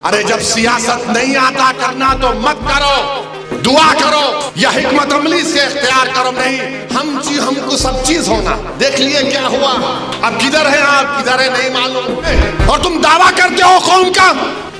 अरे जब सियासत नहीं आता करना तो मत करो, दुआ करो या हिकमत अमली से इख्तियार करो। नहीं, हमको सब चीज होना। देख लिए क्या हुआ, अब किधर है आप, किधर है नहीं मालूम। और तुम दावा करते हो कौम का।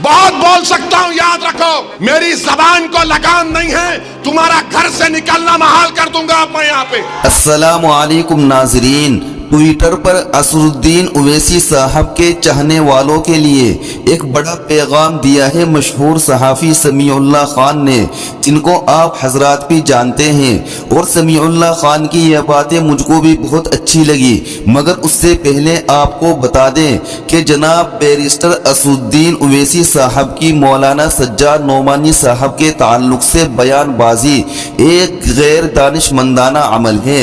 बहुत बोल सकता हूं, याद रखो मेरी जबान को लगाम नहीं है, तुम्हारा घर से निकलना महाल कर दूंगा मैं यहाँ पे। अस्सलामु अलैकुम नाज़रीन, ट्विटर पर असरुद्दीन ओवैसी साहब के चाहने वालों के लिए एक बड़ा पैगाम दिया है मशहूर सहाफ़ी समीउल्लाह खान ने, जिनको आप हजरात भी जानते हैं। और समीउल्लाह खान की यह बातें मुझको भी बहुत अच्छी लगी, मगर उससे पहले आपको बता दें कि जनाब बैरिस्टर असरुद्दीन ओवैसी साहब की मौलाना सज्जाद नोमानी साहब के ताल्लुक से बयानबाजी एक गैर दानिशमंदाना अमल है।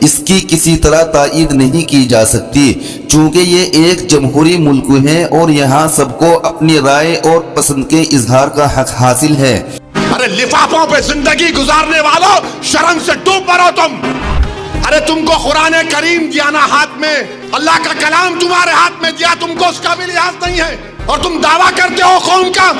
इसकी किसी तरह तायीद नहीं की जा सकती, चूँकि ये एक जमहूरी मुल्क है और यहाँ सबको अपनी राय और पसंद के इजहार का हक हासिल है। अरे लिफाफों पे जिंदगी गुजारने वालों, शर्म से डूब मरो तुम। अरे तुमको कुरान करीम दिया ना हाथ में, अल्लाह का कलाम तुम्हारे हाथ में दिया, तुमको उसका भी लिहाज नहीं है और तुम दावा करते हो कौम का।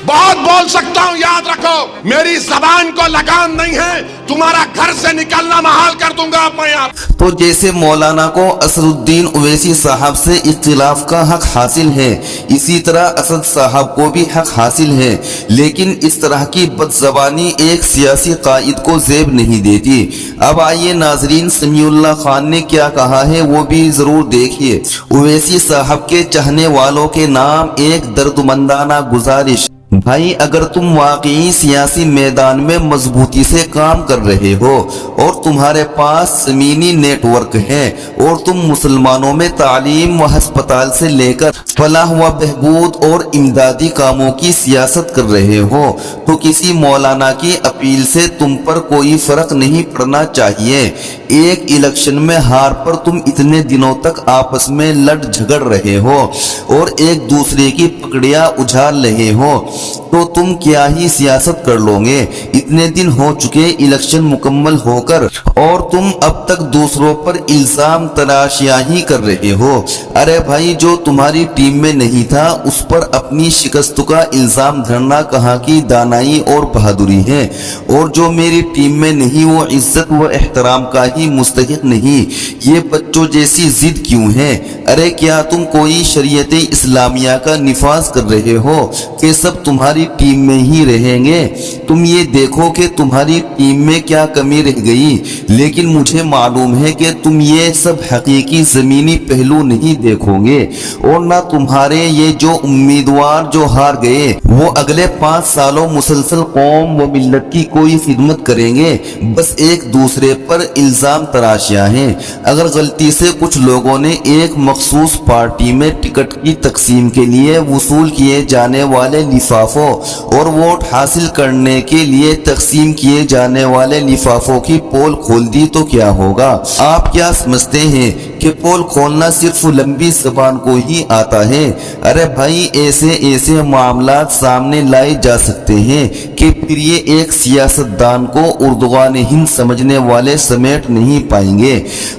बहुत बोल सकता हूं, याद रखो मेरी जबान को लगाम नहीं है, तुम्हारा घर से निकलना महाल कर दूंगा मैं यहाँ। तो जैसे मौलाना को असरुद्दीन ओवैसी साहब से इख्तिलाफ का हक हासिल है, इसी तरह असद साहब को भी हक हासिल है, लेकिन इस तरह की बदज़बानी एक सियासी कायद को ज़ेब नहीं देती। अब आइए नाजरीन, समीउल्लाह खान ने क्या कहा है वो भी जरूर देखिए। ओवैसी साहब के चाहने वालों के नाम एक दर्दमंदाना गुजारिश, भाई अगर तुम वाकई सियासी मैदान में मजबूती से काम कर रहे हो और तुम्हारे पास ज़मीनी नेटवर्क है और तुम मुसलमानों में तालीम व हस्पताल से लेकर फलाह व बहबूद और इमदादी कामों की सियासत कर रहे हो, तो किसी मौलाना की अपील से तुम पर कोई फर्क नहीं पड़ना चाहिए। एक इलेक्शन में हार पर तुम इतने दिनों तक आपस में लड़ झगड़ रहे हो और एक दूसरे की पकड़ियां उछाल रहे हो, तो तुम क्या ही सियासत कर लोगे। इतने दिन हो चुके इलेक्शन मुकम्मल होकर और तुम अब तक दूसरों पर इल्जाम तराशियां ही कर रहे हो। अरे भाई, जो तुम्हारी टीम में नहीं था उस पर अपनी शिकस्त का इल्जाम धरना कहाँ की दानाई और बहादुरी है, और जो मेरी टीम में नहीं वो इज्जत व एहतराम का ही मुस्तहिक नहीं। ये बच्चों जैसी जिद क्यों है? अरे क्या तुम कोई शरीयत इस्लामिया का निफाज कर रहे हो कि सब तुम्हारी टीम में ही रहेंगे? तुम ये देखो कि तुम्हारी टीम में क्या कमी रह गई, लेकिन मुझे मालूम है कि तुम ये सब हकीकी ज़मीनी पहलू नहीं देखोगे, और ना तुम्हारे ये जो उम्मीदवार जो हार गए वो अगले 5 सालों मुसलसल कौम व मिल्लत की कोई खिदमत करेंगे। बस एक दूसरे पर इल्ज़ाम तराशियां हैं। अगर गलती से कुछ लोगों ने एक मखसूस पार्टी में टिकट की तकसीम के लिए वसूल किए जाने वाले लिफाफों और वोट हासिल करने के लिए तकसीम किए जाने वाले लिफाफों की पोल खोल दी तो क्या होगा? आप क्या समझते हैं कि पोल खोलना सिर्फ लंबी जबान को ही आता है? अरे भाई, ऐसे मामलात सामने लाए जा सकते हैं कि फिर ये एक सियासतदान को उर्दुगान हिंद समझने वाले समेट नहीं पाएंगे।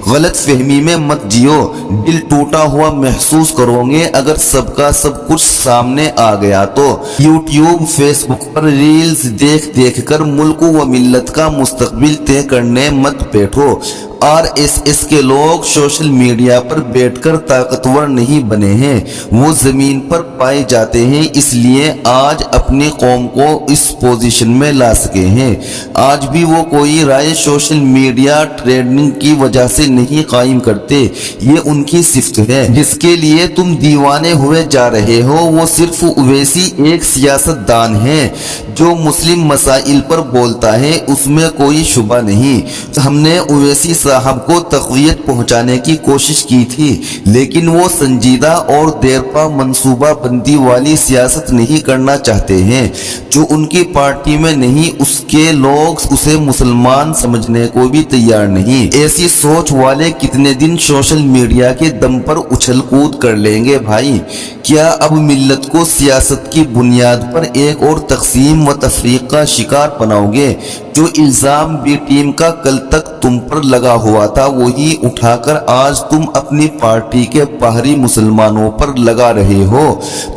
गलत फहमी में मत जियो, दिल टूटा हुआ महसूस करोगे अगर सबका सब कुछ सामने आ गया तो। यूट्यूब फेसबुक पर रील्स देख देख कर मुल्क व मिल्लत का मुस्तकबिल तय करने मत बैठो। RSS के लोग सोशल मीडिया पर बैठकर ताकतवर नहीं बने हैं, वो जमीन पर पाए जाते हैं, इसलिए आज अपनी कौम को इस पोजीशन में ला सके हैं। आज भी वो कोई राय सोशल मीडिया ट्रेंडिंग की वजह से नहीं कायम करते, ये उनकी सिफ्त है। जिसके लिए तुम दीवाने हुए जा रहे हो वो सिर्फ ओवैसी एक सियासतदान है जो मुस्लिम मसाइल पर बोलता है, उसमें कोई शुबा नहीं। हमने ओवैसी साहब को तक़वियत पहुंचाने की कोशिश की थी, लेकिन वो संजीदा और देरपा मंसूबा बंदी वाली सियासत नहीं करना चाहते हैं। जो उनकी पार्टी में नहीं उसके लोग उसे मुसलमान समझने को भी तैयार नहीं। ऐसी सोच वाले कितने दिन सोशल मीडिया के दम पर उछल कूद कर लेंगे भाई? क्या अब मिल्लत को सियासत की बुनियाद पर एक और तकसीम व तफरीक का शिकार बनाओगे? जो इल्जाम भी टीम का कल तक तुम पर लगा हुआ था वही उठाकर आज तुम अपनी पार्टी के बाहरी मुसलमानों पर लगा रहे हो।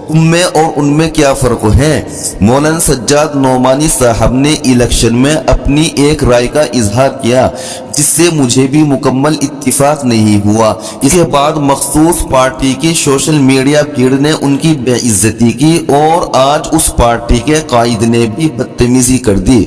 तुम में और उनमें क्या फर्क है? मौलाना सज्जाद नोमानी साहब ने इलेक्शन में अपनी एक राय का इजहार किया जिससे मुझे भी मुकम्मल इत्तिफाक नहीं हुआ। इसके बाद मखसूस पार्टी की सोशल मीडिया भीड़ ने उनकी बेइज्जती की और आज उस पार्टी के कायद ने भी बदतमीजी कर दी।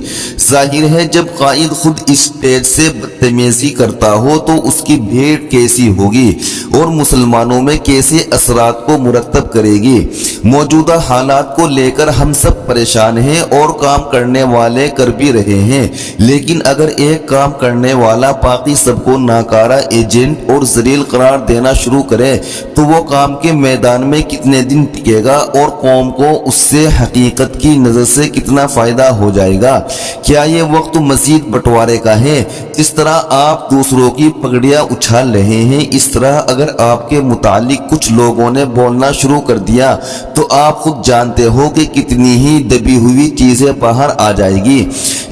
जाहिर है जब कायद खुद इस स्टेज से बदतमीजी करता हो तो उसकी भेंट कैसी होगी और मुसलमानों में कैसे असरात को मुरतब करेगी। मौजूदा हालात को लेकर हम सब परेशान हैं और काम करने वाले कर भी रहे हैं, लेकिन अगर एक काम करने वाला बाकी सबको नाकारा एजेंट और जलील करार देना शुरू करे तो वो काम के मैदान में कितने दिन टिकेगा और कौम को उससे हकीकत की नजर से कितना फायदा हो जाएगा। क्या ये वक्त मजीद बंटवारे का है? जिस तरह आप दूसरों की पगड़ियां उछाल रहे हैं इस तरह अगर आपके मुतालिक कुछ लोगों ने बोलना शुरू कर दिया तो आप खुद जानते हो कि कितनी ही दबी हुई चीजें बाहर आ जाएगी।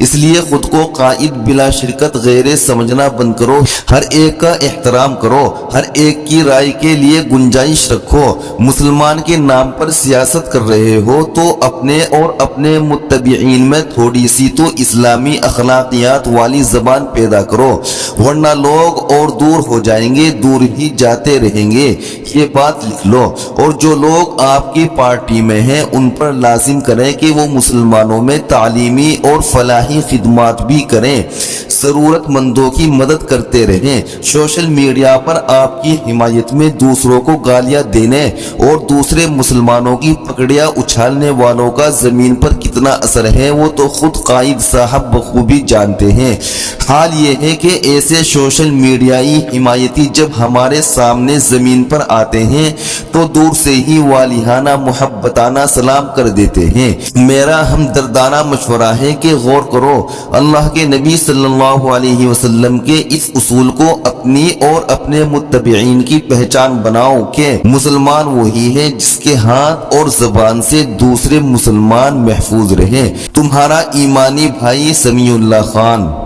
इसलिए खुद को कायद बिला शिरकत गैरे समझना बंद करो, हर एक का एहतराम करो, हर एक की राय के लिए गुंजाइश रखो। मुसलमान के नाम पर सियासत कर रहे हो तो अपने और अपने मुत्तबीईन में थोड़ी सी तो इस्लामी अखलाकियात वाली जबान पैदा करो, वरना लोग और दूर हो जाएंगे, दूर ही जाते रहेंगे। ये बात लिख लो और जो लोग आपकी पार्टी में हैं उन पर लाजिम करें कि वो मुसलमानों में तालीमी और फलाही खिदमात भी करें, जरूरतमंदों की मदद करते रहें। सोशल मीडिया पर आपकी हिमायत में दूसरों को गालियां देने और दूसरे मुसलमानों की पकड़ियां उछालने वालों का जमीन पर कितना असर है वो तो खुद कायद साहब बखूबी जानते हैं। हाल ये है कि ऐसे सोशल मीडियाई हिमायती जब हमारे सामने जमीन पर आते हैं तो दूर से ही वालिहाना मुहब्बताना सलाम कर देते हैं। मेरा हमदर्दाना मशवरा है कि गौर करो, अल्लाह के नबी सल्लल्लाहु अलैहि वसल्लम के इस उसूल को अपनी और अपने मुत्तबीईन की पहचान बनाओ कि मुसलमान वही है जिसके हाथ और जबान से दूसरे मुसलमान महफूज रहे। तुम्हारा ईमानी भाई समीउल्लाह खान।